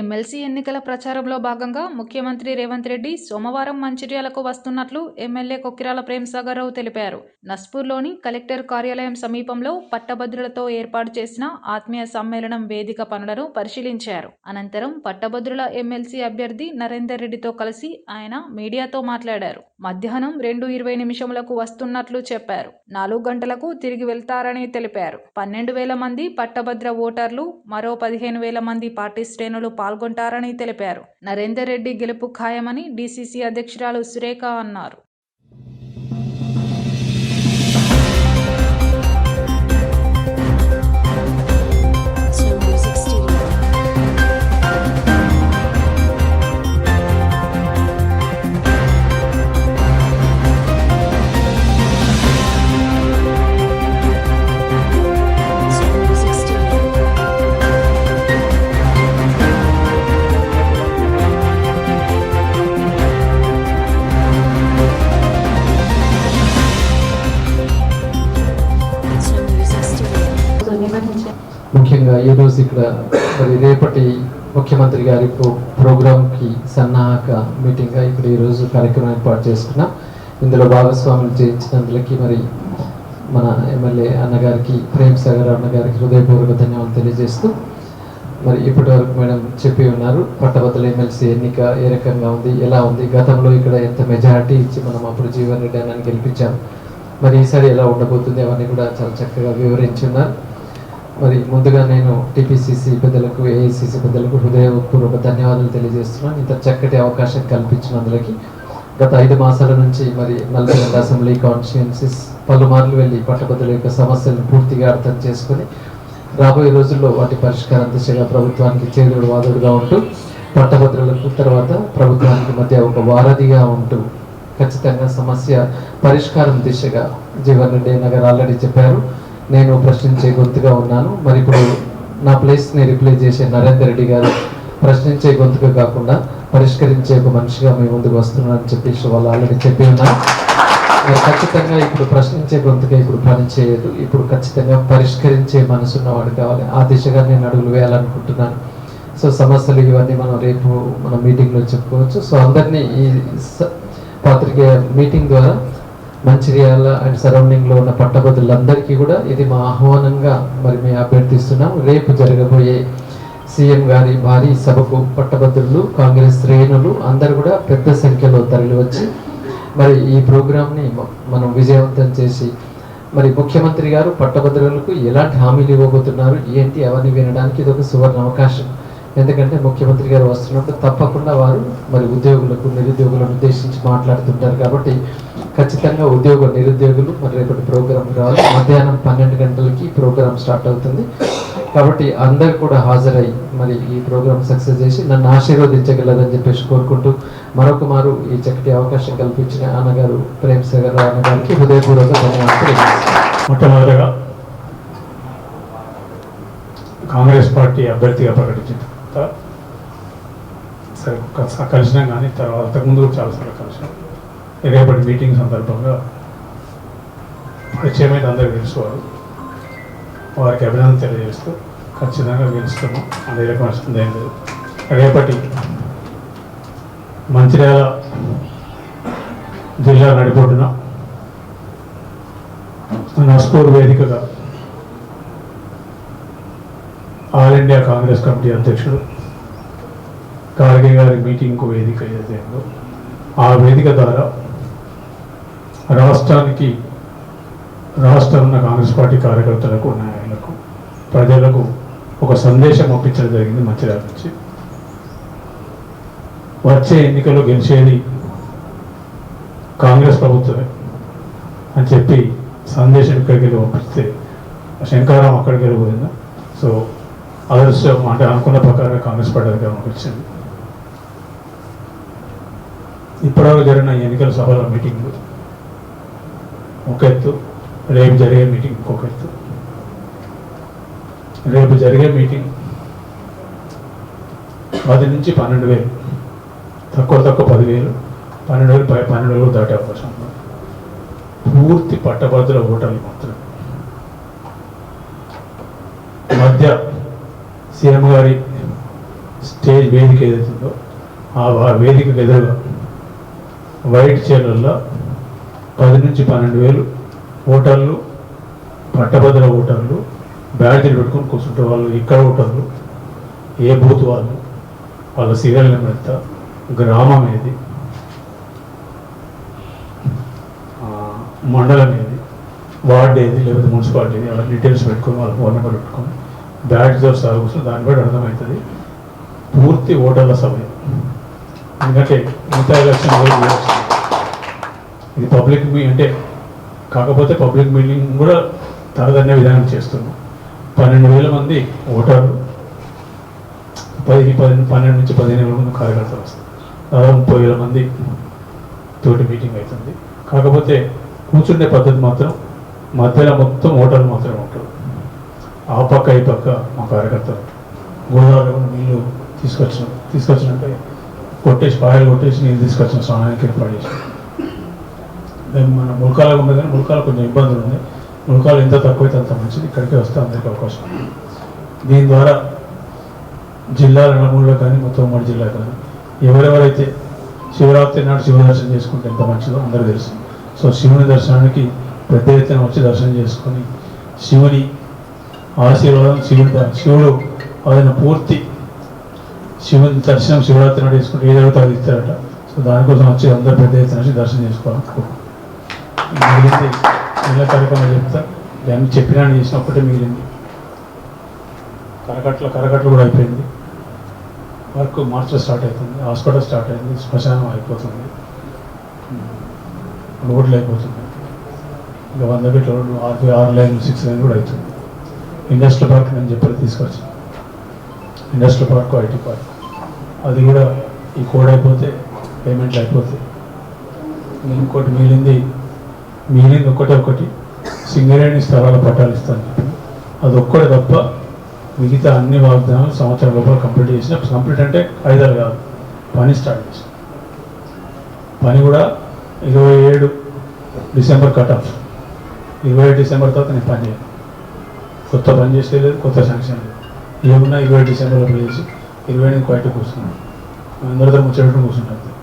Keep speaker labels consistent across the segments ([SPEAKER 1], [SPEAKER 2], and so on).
[SPEAKER 1] MLC ఎన్నికల ప్రచారంలో భాగంగా ముఖ్యమంత్రి రేవంత్ రెడ్డి సోమవారం మంచిర్యాలకు వస్తున్నట్లు ఎమ్మెల్యే కొక్కిరాల ప్రేమ్సాగర్రావు తెలిపారు. నస్పూర్లోని కలెక్టర్ కార్యాలయం సమీపంలో పట్టభద్రులతో ఏర్పాటు చేసిన ఆత్మీయ సమ్మేళనం వేదిక పనులను పరిశీలించారు. అనంతరం పట్టభద్రుల ఎమ్మెల్సీ అభ్యర్థి నరేందర్ రెడ్డితో కలిసి ఆయన మీడియాతో మాట్లాడారు. మధ్యాహ్నం 2:20 వస్తున్నట్లు చెప్పారు. 4 గంటలకు తిరిగి వెళ్తారని తెలిపారు. 12,000 మంది పట్టభద్ర ఓటర్లు, మరో 15,000 మంది పార్టీ శ్రేణులు పాల్గొంటారని తెలిపారు. నరేందర్ రెడ్డి గెలుపు ఖాయమని డీసీసీ అధ్యక్షురాలు సురేఖ అన్నారు.
[SPEAKER 2] ముఖ్యంగా ఈరోజు ఇక్కడ మరి రేపటి ముఖ్యమంత్రి గారి ప్రోగ్రాంకి సన్నాహక మీటింగ్గా ఇక్కడ ఈరోజు కార్యక్రమం ఏర్పాటు చేసుకున్నాం. ఇందులో భాగస్వాములు చేయించినందులకి మరి మన ఎమ్మెల్యే అన్నగారికి ప్రేమ్సాగర్ అన్నగారికి హృదయపూర్వక ధన్యవాదాలు తెలియజేస్తూ మరి ఇప్పటి వరకు మేడం చెప్పి ఉన్నారు పట్టభద్రుల ఎమ్మెల్సీ ఎన్నిక ఏ రకంగా ఉంది, ఎలా ఉంది, గతంలో ఇక్కడ ఎంత మెజారిటీ ఇచ్చి మనం అప్పుడు జీవన్ రెడ్డి అన్నని గెలిపించాం, మరి ఈసారి ఎలా ఉండబోతుంది అవన్నీ కూడా చాలా చక్కగా వివరించి ఉన్నారు. మరి ముందుగా నేను టీపీసీసీ పెద్దలకు, ఏఐసీసీ పెద్దలకు హృదయపూర్వక ధన్యవాదాలు తెలియజేస్తున్నాను. ఇంత చక్కటి అవకాశం కల్పించినందులకి. గత 5 మాసాల నుంచి మరి నల్గొండ అసెంబ్లీ కాన్స్టిట్యుయెన్సీస్ పలుమార్లు వెళ్ళి పట్టభద్రుల యొక్క సమస్యలను పూర్తిగా అర్థం చేసుకుని రాబోయే రోజుల్లో వాటి పరిష్కారం దిశగా ప్రభుత్వానికి చేదుడు వాదుడుగా ఉంటూ పట్టభద్రులకు తర్వాత ప్రభుత్వానికి మధ్య ఒక వారధిగా ఉంటూ ఖచ్చితంగా సమస్య పరిష్కారం దిశగా జీవన్ రెడ్డి నగర్ ఆల్రెడీ చెప్పారు, నేను ప్రశ్నించే గొంతుగా ఉన్నాను. మరి ఇప్పుడు నా ప్లేస్ని రిప్లేస్ చేసే నరేందర్ రెడ్డి గారు ప్రశ్నించే గొంతుగా కాకుండా పరిష్కరించే ఒక మనిషిగా మీ ముందుకు వస్తున్నానని చెప్పేసి వాళ్ళు ఆల్రెడీ చెప్పి ఉన్నారు. మరి ఖచ్చితంగా ఇప్పుడు ప్రశ్నించే గొంతుగా ఇప్పుడు పనిచేయదు, ఇప్పుడు ఖచ్చితంగా పరిష్కరించే మనసున్నవాడు కావాలి. ఆ దిశగా నేను అడుగులు వేయాలనుకుంటున్నాను. సో సమస్యలు ఇవన్నీ మనం రేపు మన మీటింగ్లో చెప్పుకోవచ్చు. సో అందరినీ ఈ పత్రిక మీటింగ్ ద్వారా మంచిర్యాల అండ్ సరౌండింగ్లో ఉన్న పట్టభద్రులందరికీ కూడా ఇది మా ఆహ్వానంగా మరి మేము అభ్యర్థిస్తున్నాం. రేపు జరగబోయే సీఎం గారి భారీ సభకు పట్టభద్రులు, కాంగ్రెస్ శ్రేణులు అందరూ కూడా పెద్ద సంఖ్యలో తరలి వచ్చి మరి ఈ ప్రోగ్రామ్ని మనం విజయవంతం చేసి మరి ముఖ్యమంత్రి గారు పట్టభద్రులకు ఎలాంటి హామీలు ఇవ్వబోతున్నారు ఏంటి అవన్నీ వినడానికి ఇది ఒక సువర్ణ అవకాశం. ఎందుకంటే ముఖ్యమంత్రి గారు వస్తున్నప్పుడు తప్పకుండా వారు మరి ఉద్యోగులకు, నిరుద్యోగులను ఉద్దేశించి మాట్లాడుతుంటారు. కాబట్టి ఖచ్చితంగా ఉద్యోగ నిరుద్యోగులు మరి రేపటి ప్రోగ్రాం రావాలి. మధ్యాహ్నం 12 గంటలకి ప్రోగ్రాం స్టార్ట్ అవుతుంది. కాబట్టి అందరు కూడా హాజరై మరి ఈ ప్రోగ్రాం సక్సెస్ చేసి నన్ను ఆశీర్వదించగలదని చెప్పేసి కోరుకుంటూ మరొక మారు ఈ చక్కటి అవకాశం కల్పించిన అన్నగారు ప్రేమ్సాగర్ అన్నగారికి హృదయపూర్వక ధన్యవాదాలు.
[SPEAKER 3] మొట్టమొదటిగా కాంగ్రెస్ పార్టీ అభ్యర్థిగా ప్రకటించిన సరే కలిసినాం, కానీ తర్వాత ముందు కూడా చాలాసార్లు కలిసినాం. రేపటి మీటింగ్ సందర్భంగా పరిచయమైన అందరూ తెలుసుకోవాలి, వారికి అభినందన తెలియజేస్తూ ఖచ్చితంగా గెలుస్తున్నాం, అదే రకమైన సందేహం లేదు. రేపటి మంచిర్యాల జిల్లా నడిపొడ్డున నస్పూర్ వేదికగా ఆల్ ఇండియా కాంగ్రెస్ కమిటీ అధ్యక్షుడు ఖార్గే గారి మీటింగ్కు వేదిక ఏదైతే ఉందో ఆ వేదిక ద్వారా రాష్ట్రంలో ఉన్న కాంగ్రెస్ పార్టీ కార్యకర్తలకు, నాయకులకు, ప్రజలకు ఒక సందేశం ఒప్పించడం జరిగింది. మంచిర్యాల నుంచి వచ్చే ఎన్నికల్లో గెలిచేది కాంగ్రెస్ ప్రభుత్వమే అని చెప్పి సందేశం ఇక్కడికి వెళ్ళి పంపిస్తే శంకారాం అక్కడికి వెళ్ళిపోయిందా. సో అదృష్టం అంటే అనుకున్న ప్రకారం కాంగ్రెస్ పార్టీ అధికారంలోకి వచ్చింది. ఇప్పటివరకు జరిగిన ఎన్నికల సభల మీటింగ్ ఒక ఎత్తు, రేపు జరిగే మీటింగ్ ఇంకొక ఎత్తు. రేపు జరిగే మీటింగ్ 10 నుంచి 12,000, తక్కువ 10,000, 12,000 దాటే అవకాశం ఉంది. పూర్తి పట్టభద్రుల ఓటర్లు మాత్రం మధ్య సీఎం గారి స్టేజ్ వేదిక ఏదైతుందో ఆ వేదికకు ఎదురుగా వైట్ చీరల్లో 10 నుంచి 12,000 ఓటర్లు, పట్టభద్ర ఓటర్లు బ్యాడ్జీలు పెట్టుకొని కూర్చుంటే వాళ్ళు ఇక్కడ ఓటర్లు, ఏ బూత్ వాళ్ళు, వాళ్ళ సీరియల్ నెంబర్ ఎంత, గ్రామం ఏది, మండలం ఏది, వార్డు ఏది, లేకపోతే మున్సిపాలిటీ ఏది, అలా డీటెయిల్స్ పెట్టుకొని వాళ్ళ ఫోన్ నెంబర్ పెట్టుకొని బ్యాడ్జ్తో సహా కూర్చొని దాన్ని బట్టి అర్థమవుతుంది పూర్తి ఓటర్ల సమయం. ఎందుకంటే మిగతా ఎలక్షన్ ఇది పబ్లిక్ అంటే కాకపోతే పబ్లిక్ మీటింగ్ కూడా తరదన్నే విధానం చేస్తున్నాం. 12,000 మంది ఓటర్లు, 12 నుంచి 15,000 మంది కార్యకర్తలు వస్తారు. దాదాపు 30,000 మంది తోటి మీటింగ్ అవుతుంది. కాకపోతే కూర్చుండే పద్ధతి మాత్రం మధ్యలో మొత్తం ఓటర్లు మాత్రమే ఉంటారు. ఆ పక్క ఈ పక్క మా కార్యకర్తలు గోదావరిలో నీళ్ళు తీసుకొచ్చినట్టే కొట్టేసి పాయలు కొట్టేసి నీళ్ళు తీసుకొచ్చిన స్నానానికి ఏర్పాటు చేసాం. మన ముల్కాలకు ఉంది కానీ ముల్కాలు కొంచెం ఇబ్బందులు ఉన్నాయి. ముల్కాలు ఎంత తక్కువైతే అంత మంచిది. ఇక్కడికే వస్తే అందరికీ అవకాశం ఉంది. దీని ద్వారా జిల్లాల నలుమూలలో కానీ మొత్తం 3 జిల్లా కానీ ఎవరెవరైతే శివరాత్రి నాడు శివ దర్శనం చేసుకుంటే ఎంత మంచిదో అందరూ తెలుసు. సో శివుని దర్శనానికి పెద్ద ఎత్తున వచ్చి దర్శనం చేసుకొని శివుని ఆశీర్వాదం, శివుడు ఆయన పూర్తి శివుని దర్శనం శివరాత్రి నాడు చేసుకుంటే ఏదైతే అది ఇస్తారట. సో దానికోసం వచ్చి అందరూ పెద్ద ఎత్తున వచ్చి దర్శనం చేసుకోవాలనుకుంటున్నాం. మిగిలింది నెల కార్యక్రమం చెప్తా. దాన్ని చెప్పినా చేసినప్పుడే మిగిలింది. కరకట్లు కూడా అయిపోయింది. వర్క్ మార్చిలో స్టార్ట్ అవుతుంది. హాస్పిటల్ స్టార్ట్ అయింది. శ్మశానం అయిపోతుంది. రోడ్లు అయిపోతుంది. ఇంకా 100 ఫీట్ల రోడ్లు 6 లైన్లు 6 లైన్లు కూడా అవుతుంది. ఇండస్ట్రియల్ పార్క్ నేను చెప్పి తీసుకొచ్చాను. ఇండస్ట్రియల్ పార్క్, ఐటీ పార్క్ అది కూడా ఈ కోడ్ అయిపోతే పేమెంట్లు అయిపోతాయి. ఇంకోటి మిగిలింది ఒకటి సింగరేణి స్థలాల పట్టాలు ఇస్తాను చెప్పి అది ఒక్కటి తప్ప మిగతా అన్ని వాగ్దానాలు సంవత్సరం లోపల కంప్లీట్ చేసిన. కంప్లీట్ అంటే 5 ఏళ్ళు కాదు, పని స్టార్ట్ చేసిన. పని కూడా 27 డిసెంబర్ కట్ ఆఫ్. 27 డిసెంబర్ తర్వాత నేను పని చేయను. కొత్త పని చేసేలేదు, కొత్త శాంక్షన్ లేదు. ఏమున్నా 27 డిసెంబర్లో చేసి 28 బయట కూర్చున్నాను. అందరితో ముచ్చటం కూర్చుంటాను.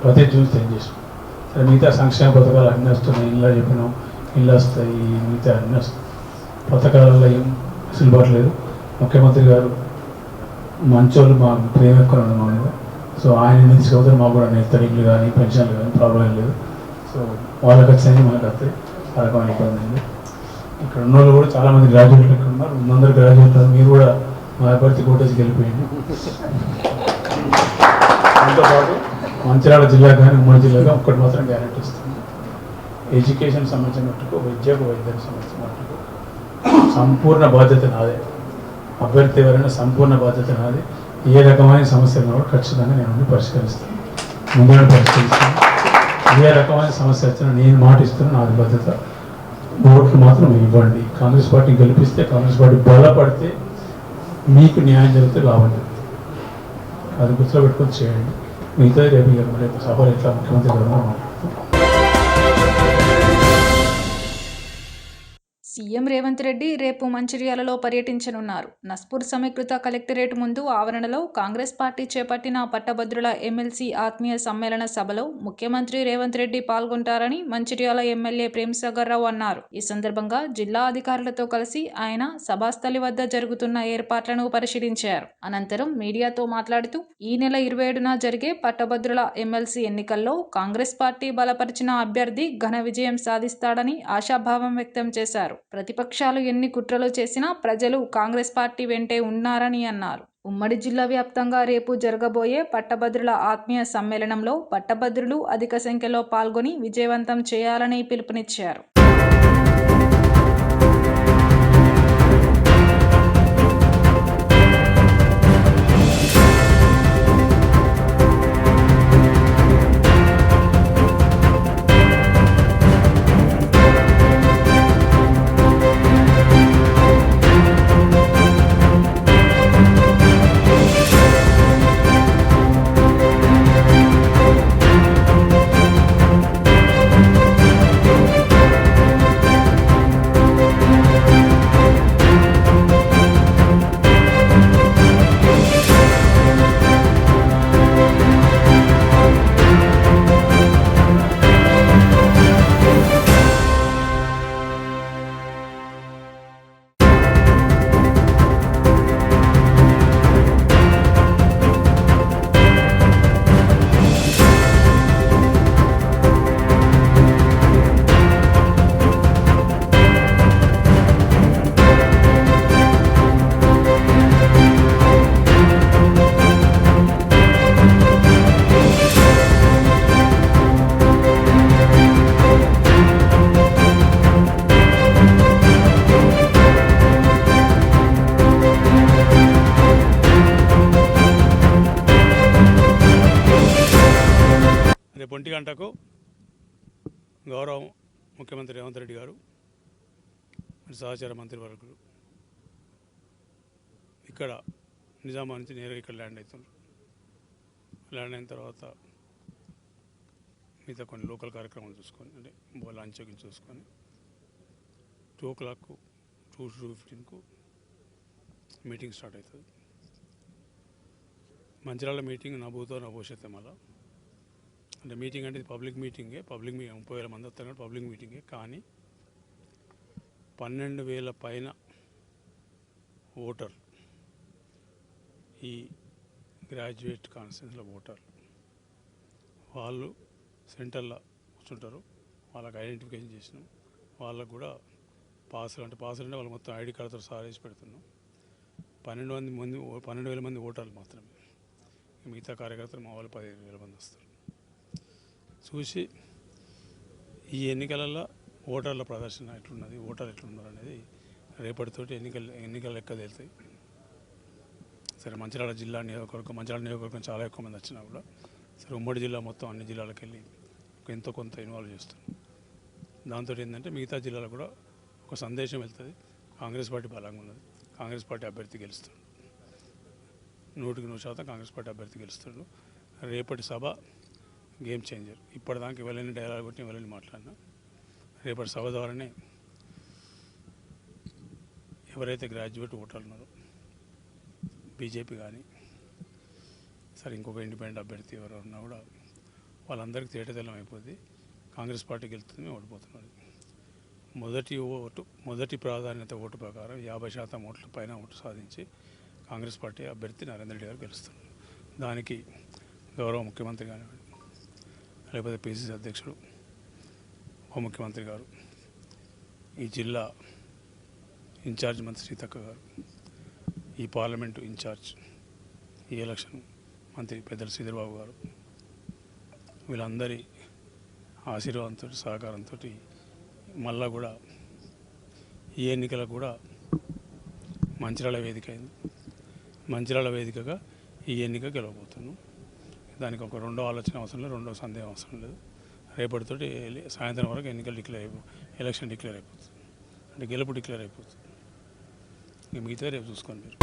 [SPEAKER 3] ప్రతి చూసి ఏం చేసాం. సరే మిగతా సంక్షేమ పథకాలు అన్నీ వస్తున్నాయి. ఇంట్లో చెప్పినాం, ఇల్లు వస్తాయి, మిగతా అన్నీ వస్తాయి. పథకాలలో ఏం సులుబాటు లేదు. ముఖ్యమంత్రి గారు మంచోళ్ళు, మా ప్రేమ ఎక్కువ ఉంది మా మీద. సో ఆయన తీసుకపోతే మాకు కూడా నేర్తారు. ఇల్లు కానీ పెన్షన్లు కానీ ప్రాబ్లం ఏం లేదు. సో వాళ్ళకి వచ్చాయి, మనకు వస్తాయి. ఆ రకమైన ఇబ్బంది ఉంది. ఇక్కడ ఉన్న వాళ్ళు కూడా చాలామంది గ్రాడ్యుయేట్లు ఇక్కడ ఉన్నారు. 100 గ్రాడ్యుయేట్లు. మీరు కూడా మా అభ్యర్థి కోటేజ్కి వెళ్ళిపోయింది. దాంతోపాటు మంచిర్యాల జిల్లా కానీ ఉమ్మడి జిల్లాగా ఒక్కటి మాత్రం గ్యారెంటీ ఇస్తుంది. ఎడ్యుకేషన్ సంబంధించిన మట్టుకు, విద్యకు వైద్యానికి సంబంధించిన మట్టుకు సంపూర్ణ బాధ్యత నాదే. అభ్యర్థి ఎవరైనా సంపూర్ణ బాధ్యత నాది. ఏ రకమైన సమస్యలు కూడా ఖచ్చితంగా నేను పరిష్కరిస్తాను. ముందుగా పరిష్కరిస్తాను. ఏ రకమైన సమస్య వచ్చినా నేను మాటిస్తున్నాను. నాది బాధ్యత. ఓట్లు మాత్రం ఇవ్వండి. కాంగ్రెస్ పార్టీని గెలిపిస్తే, కాంగ్రెస్ పార్టీ బలపడితే మీకు న్యాయం జరిగితే లాభం జరుగుతుంది. అది గుర్తులో పెట్టుకొని చేయండి. మిగతా రేపు సభలు ఎట్లా ముఖ్యమంత్రి గారు మాట్లాడుతూ
[SPEAKER 1] సీఎం రేవంత్ రెడ్డి రేపు మంచిర్యాలలో పర్యటించనున్నారు. నస్పూర్ సమీకృత కలెక్టరేట్ ముందు ఆవరణలో కాంగ్రెస్ పార్టీ చేపట్టిన పట్టభద్రుల ఎమ్మెల్సీ ఆత్మీయ సమ్మేళన సభలో ముఖ్యమంత్రి రేవంత్ రెడ్డి పాల్గొంటారని మంచిర్యాల ఎమ్మెల్యే ప్రేమ్సాగర్ రావు అన్నారు. ఈ సందర్భంగా జిల్లా అధికారులతో కలిసి ఆయన సభాస్థలి వద్ద జరుగుతున్న ఏర్పాట్లను పరిశీలించారు. అనంతరం మీడియాతో మాట్లాడుతూ ఈ నెల 27న జరిగే పట్టభద్రుల ఎమ్మెల్సీ ఎన్నికల్లో కాంగ్రెస్ పార్టీ బలపరిచిన అభ్యర్థి ఘన విజయం సాధిస్తాడని ఆశాభావం వ్యక్తం చేశారు. ప్రతిపక్షాలు ఎన్ని కుట్రలు చేసినా ప్రజలు కాంగ్రెస్ పార్టీ వెంటే ఉన్నారని అన్నారు. ఉమ్మడి జిల్లా వ్యాప్తంగా రేపు జరగబోయే పట్టభద్రుల ఆత్మీయ సమ్మేళనంలో పట్టభద్రులు అధిక సంఖ్యలో పాల్గొని విజయవంతం చేయాలని పిలుపునిచ్చారు.
[SPEAKER 4] రేపు 1 గంటకు గౌరవ ముఖ్యమంత్రి రేవంత్ రెడ్డి గారు మరి సహచార మంత్రివర్గులు ఇక్కడ నిజామాబాద్ నుంచి నేరుగా ఇక్కడ ల్యాండ్ అవుతున్నారు. ల్యాండ్ అయిన తర్వాత మిగతా కొన్ని లోకల్ కార్యక్రమాలు చూసుకొని అంటే లంచ్ చూసుకొని 2 o'clock 2:15కు మీటింగ్ స్టార్ట్ అవుతుంది. మంచిర్యాల మీటింగ్ నా భూతో నా భవిష్యత్తు మళ్ళా అంటే మీటింగ్ అంటే ఇది పబ్లిక్ మీటింగే. 30,000 మంది వస్తారు కాబట్టి పబ్లిక్ మీటింగే. కానీ 12,000 పైన ఓటర్లు ఈ గ్రాడ్యుయేట్ కాన్స్టిట్యూన్సీలో ఓటర్లు వాళ్ళు సెంటర్లో కూర్చుంటారు. వాళ్ళకి ఐడెంటిఫికేషన్ చేసినాం. వాళ్ళకు కూడా పాసులు అంటే వాళ్ళు మొత్తం ఐడి కార్డుతో సహా వేసి పెడుతున్నాం. 12,000 మంది ఓటర్లు మాత్రమే. మిగతా కార్యకర్తలు మా వాళ్ళు 15,000 మంది వస్తారు. చూసి ఈ ఎన్నికలలో ఓటర్ల ప్రదర్శన ఎట్లున్నది, ఓటర్లు ఎట్లున్నారు అనేది రేపటితోటి ఎన్నికల లెక్క తేలుతాయి. సరే మంచిర్యాల నియోజకవర్గం చాలా ఎక్కువ మంది వచ్చినా కూడా సరే ఉమ్మడి జిల్లా మొత్తం అన్ని జిల్లాలకు వెళ్ళి ఎంతో కొంత ఇన్వాల్వ్ చేస్తున్నాం. దాంతో ఏంటంటే మిగతా జిల్లాలో కూడా ఒక సందేశం వెళ్తుంది. కాంగ్రెస్ పార్టీ బలంగా ఉన్నది, కాంగ్రెస్ పార్టీ అభ్యర్థి గెలుస్తాడు, 100% కాంగ్రెస్ పార్టీ అభ్యర్థి గెలుస్తాడు. రేపటి సభ గేమ్ చేంజర్. ఇప్పటిదాకా ఇవ్వలేని డైలాగ్ కొట్టి ఇవ్వలేని మాట్లాడినా రేపటి సభ ద్వారానే ఎవరైతే గ్రాడ్యుయేట్ ఓటర్లు ఉన్నారో బీజేపీ కానీ సరే ఇంకొక ఇండిపెండెంట్ అభ్యర్థి ఎవరు ఉన్నా కూడా వాళ్ళందరికీ తేటతెల్లం అయిపోద్ది. కాంగ్రెస్ పార్టీకి వెళ్తుంది, మేము ఓడిపోతున్నాడు. మొదటి ప్రాధాన్యత ఓటు ప్రకారం 50% ఓట్ల పైన ఓటు సాధించి కాంగ్రెస్ పార్టీ అభ్యర్థి నరేంద్ర రెడ్డి గారు గెలుస్తున్నారు. దానికి గౌరవ ముఖ్యమంత్రి కానివ్వండి, లేకపోతే పిసిసి అధ్యక్షుడు ఉప ముఖ్యమంత్రి గారు, ఈ జిల్లా ఇన్ఛార్జ్ మంత్రి సీతక్క గారు, ఈ పార్లమెంటు ఇన్ఛార్జ్ ఈ ఎలక్షన్ మంత్రి పెద్దల శ్రీధర్బాబు గారు, వీళ్ళందరి ఆశీర్వాదంతో సహకారంతో మళ్ళా కూడా ఈ ఎన్నికలకు కూడా మంచిర్యాల వేదిక అయింది. మంచిర్యాల వేదికగా ఈ ఎన్నిక గెలవబోతున్నాం. దానికి ఒక రెండో ఆలోచన అవసరం లేదు, రెండో సందేహం అవసరం లేదు. రేపటితోటి సాయంత్రం వరకు ఎలక్షన్ డిక్లేర్ అయిపోతుంది, అంటే గెలుపు డిక్లేర్ అయిపోతుంది. మిగతా రేపు చూసుకోండి మీరు.